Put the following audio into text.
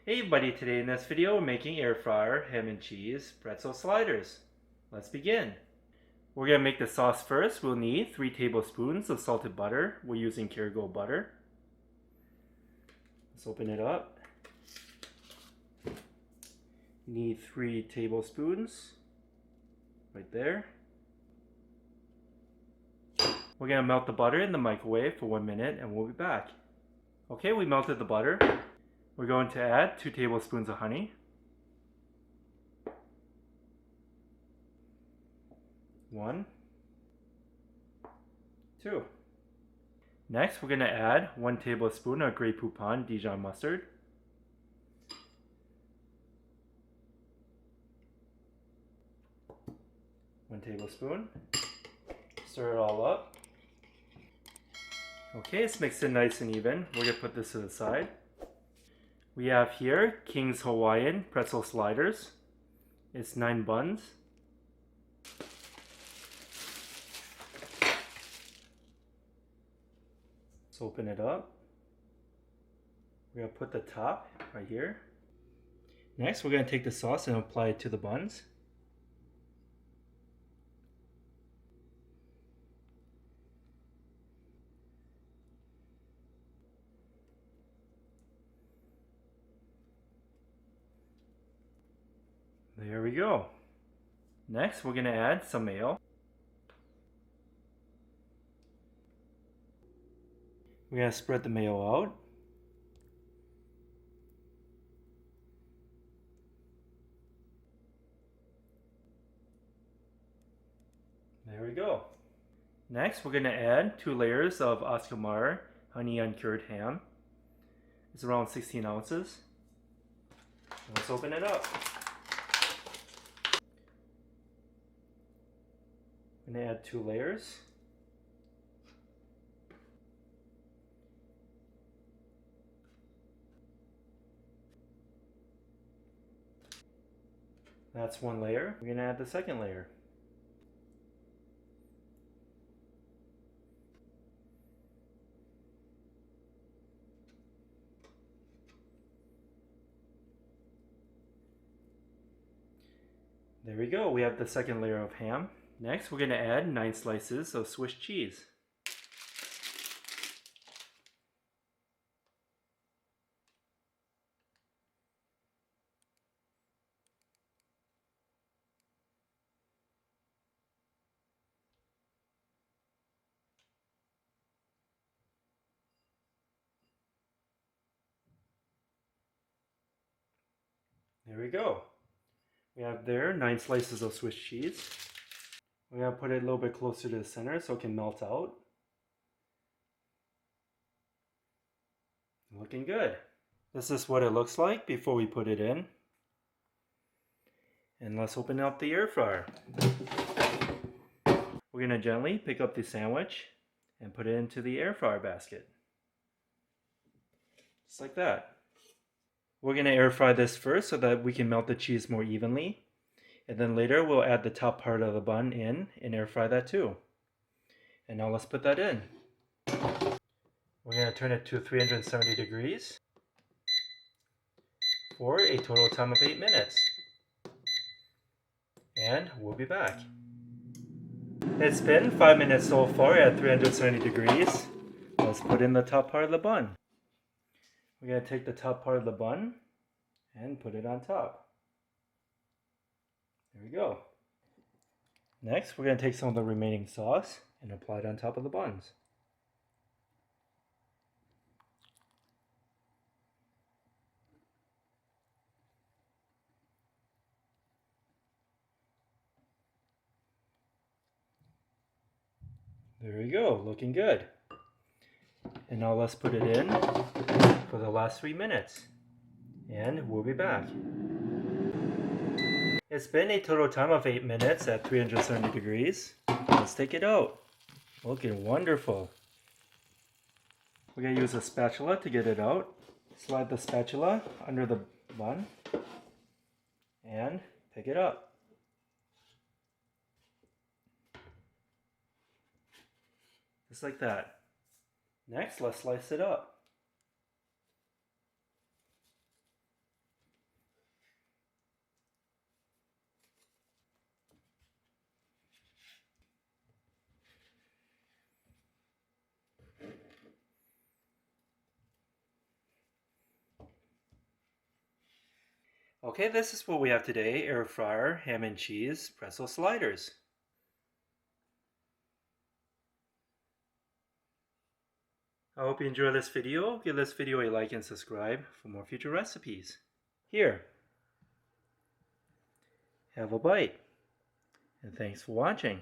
Hey everybody, today in this video we're making air fryer ham and cheese pretzel sliders. Let's begin. We're going to make the sauce first. We'll need 3 tablespoons of salted butter. We're using Kerrygold butter. Let's open it up. You need 3 tablespoons right there. We're going to melt the butter in the microwave for 1 minute and we'll be back. Okay, we melted the butter. We're going to add 2 tablespoons of honey. 1, 2. Next, we're going to add 1 tablespoon of Grey Poupon Dijon mustard. 1 tablespoon. Stir it all up. Okay, it's mixed in nice and even. We're going to put this to the side. We have here King's Hawaiian pretzel sliders. It's 9 buns. Let's open it up. We're going to put the top right here. Next, we're going to take the sauce and apply it to the buns. There we go. Next, we're going to add some mayo. We're going to spread the mayo out. There we go. Next, we're going to add 2 layers of Oscar Mayer honey uncured ham. It's around 16 ounces. Let's open it up. I'm going to add 2 layers. That's 1 layer. We're going to add the second layer. There we go. We have the second layer of ham. Next, we're going to add 9 slices of Swiss cheese. There we go. We have there 9 slices of Swiss cheese. We're going to put it a little bit closer to the center so it can melt out. Looking good. This is what it looks like before we put it in. And let's open up the air fryer. We're going to gently pick up the sandwich and put it into the air fryer basket. Just like that. We're going to air fry this first so that we can melt the cheese more evenly. And then later we'll add the top part of the bun in and air fry that too. And now let's put that in. We're going to turn it to 370 degrees for a total time of 8 minutes. And we'll be back. It's been 5 minutes so far at 370 degrees. Let's put in the top part of the bun. We're going to take the top part of the bun and put it on top. There we go. Next, we're going to take some of the remaining sauce and apply it on top of the buns. There we go, looking good. And now let's put it in for the last 3 minutes. And we'll be back. It's been a total time of 8 minutes at 370 degrees. Let's take it out. Looking wonderful. We're going to use a spatula to get it out. Slide the spatula under the bun and pick it up. Just like that. Next, let's slice it up. Okay, this is what we have today: air fryer, ham and cheese, pretzel sliders. I hope you enjoy this video. Give this video a like and subscribe for more future recipes. Here, have a bite. And thanks for watching.